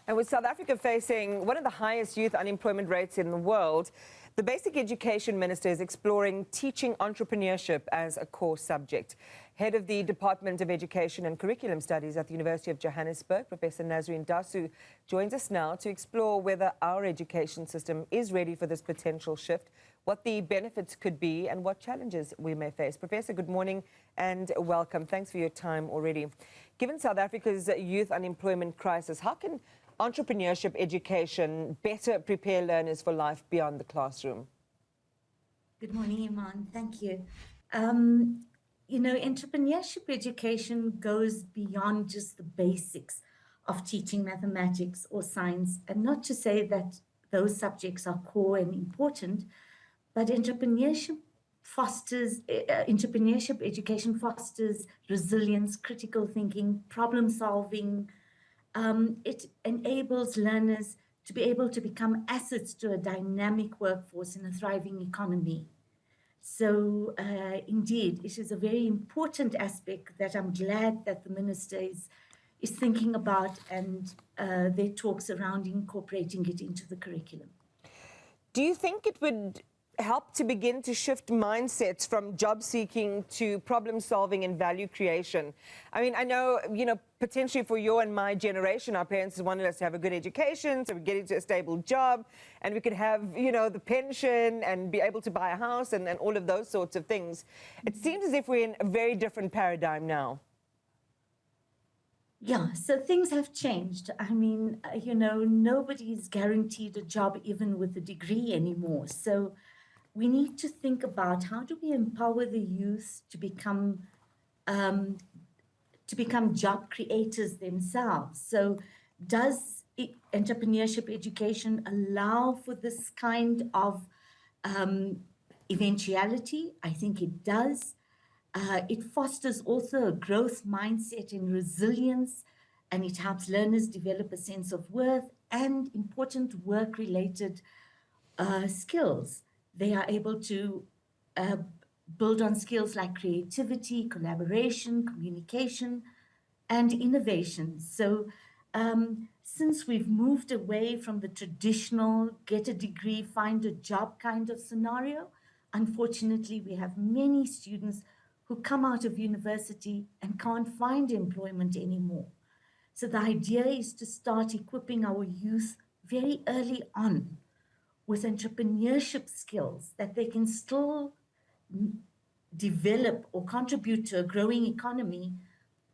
And with South Africa facing one of the highest youth unemployment rates in the world, the Basic Education Minister is exploring teaching entrepreneurship as a core subject. Head of the Department of Education and Curriculum Studies at the University of Johannesburg, Professor Nazreen Dasoo, joins us now to explore whether our education system is ready for this potential shift, what the benefits could be and what challenges we may face. Professor, good morning and welcome. Thanks for your time already. Given South Africa's youth unemployment crisis, how can entrepreneurship education better prepare learners for life beyond the classroom? Good morning, Iman. Thank you. Entrepreneurship education goes beyond just the basics of teaching mathematics or science, and not to say that those subjects are core and important, but entrepreneurship education fosters resilience, critical thinking, problem solving. It enables learners to be able to become assets to a dynamic workforce in a thriving economy. So indeed, it is a very important aspect that I'm glad that the minister is thinking about, and their talks around incorporating it into the curriculum. Do you think it would help to begin to shift mindsets from job seeking to problem solving and value creation? I mean, I know, potentially for your and my generation, our parents wanted us to have a good education, so we get into a stable job, and we could have, the pension and be able to buy a house and all of those sorts of things. It seems as if we're in a very different paradigm now. Yeah, so things have changed. I mean, nobody's guaranteed a job even with a degree anymore. So we need to think about how do we empower the youth to become job creators themselves. So does entrepreneurship education allow for this kind of eventuality? I think it does. It fosters also a growth mindset and resilience, and it helps learners develop a sense of worth and important work-related skills. They are able to build on skills like creativity, collaboration, communication, and innovation. So since we've moved away from the traditional get a degree, find a job kind of scenario, unfortunately, we have many students who come out of university and can't find employment anymore. So the idea is to start equipping our youth very early on with entrepreneurship skills that they can still develop or contribute to a growing economy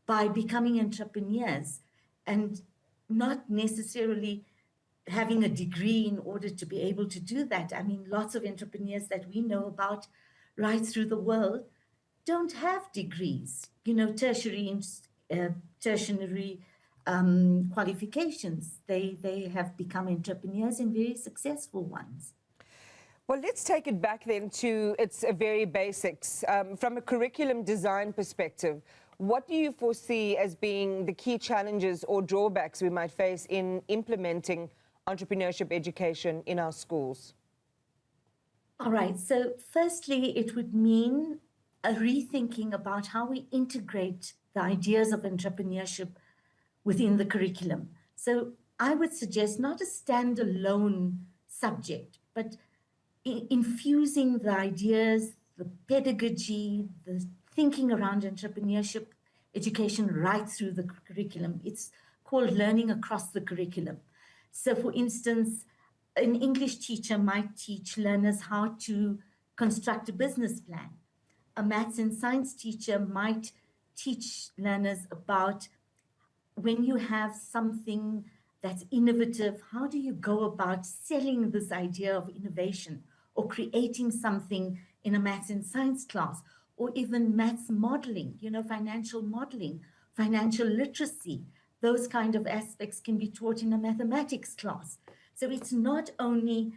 by becoming entrepreneurs, and not necessarily having a degree in order to be able to do that. I mean, lots of entrepreneurs that we know about right through the world don't have degrees, tertiary qualifications. They have become entrepreneurs and very successful ones. Well, let's take it back then to its very basics. From a curriculum design perspective, what do you foresee as being the key challenges or drawbacks we might face in implementing entrepreneurship education in our schools? All right. So firstly, it would mean a rethinking about how we integrate the ideas of entrepreneurship within the curriculum. So I would suggest not a standalone subject, but infusing the ideas, the pedagogy, the thinking around entrepreneurship education right through the curriculum. It's called learning across the curriculum. So for instance, an English teacher might teach learners how to construct a business plan. A maths and science teacher might teach learners about when you have something that's innovative, how do you go about selling this idea of innovation or creating something in a maths and science class, or even maths modeling, financial modeling, financial literacy. Those kind of aspects can be taught in a mathematics class. So it's not only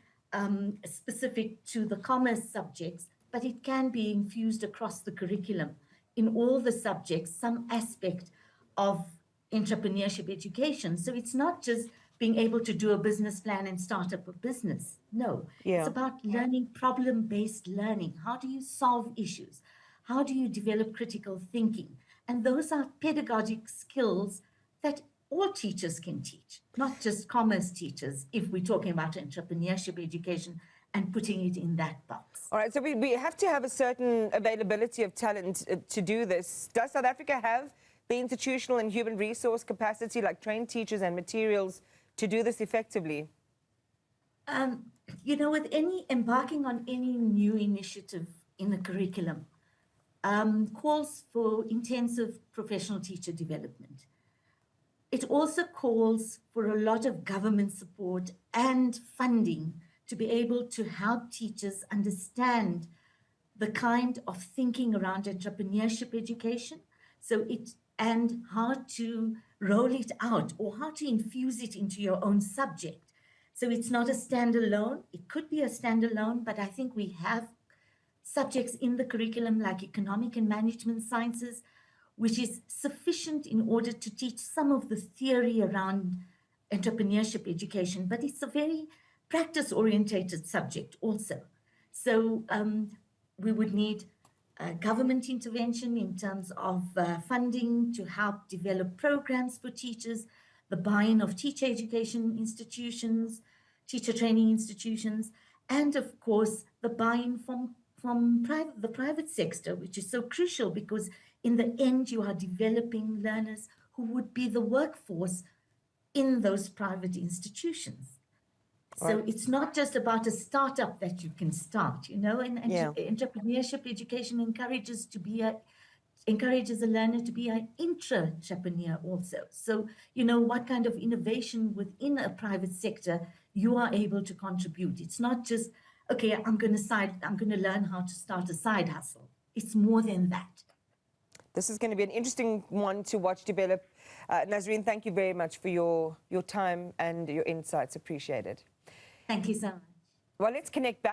specific to the commerce subjects, but it can be infused across the curriculum in all the subjects, some aspect of entrepreneurship education. So it's not just being able to do a business plan and start up a business. No, It's about learning problem-based learning. How do you solve issues? How do you develop critical thinking? And those are pedagogic skills that all teachers can teach, not just commerce teachers, if we're talking about entrepreneurship education and putting it in that box. All right, so we have to have a certain availability of talent to do this. Does South Africa have the institutional and human resource capacity, like trained teachers and materials, to do this effectively? You know, with embarking on any new initiative in the curriculum, calls for intensive professional teacher development. It also calls for a lot of government support and funding to be able to help teachers understand the kind of thinking around entrepreneurship education, and how to roll it out or how to infuse it into your own subject. So it's not a standalone. It could be a standalone, but I think we have subjects in the curriculum like economic and management sciences, which is sufficient in order to teach some of the theory around entrepreneurship education, but it's a very practice-orientated subject also. So we would need government intervention in terms of funding to help develop programs for teachers, the buy-in of teacher education institutions, teacher training institutions, and of course the buy-in from the private sector, which is so crucial because in the end you are developing learners who would be the workforce in those private institutions. So it's not just about a startup that you can start, you know, and entrepreneurship education encourages a learner to be an intrapreneur also. So, you know, what kind of innovation within a private sector you are able to contribute. It's not just, okay, I'm going to learn how to start a side hustle. It's more than that. This is going to be an interesting one to watch develop. Nazreen, thank you very much for your time and your insights. Appreciate it. Thank you so much. Well, let's connect back.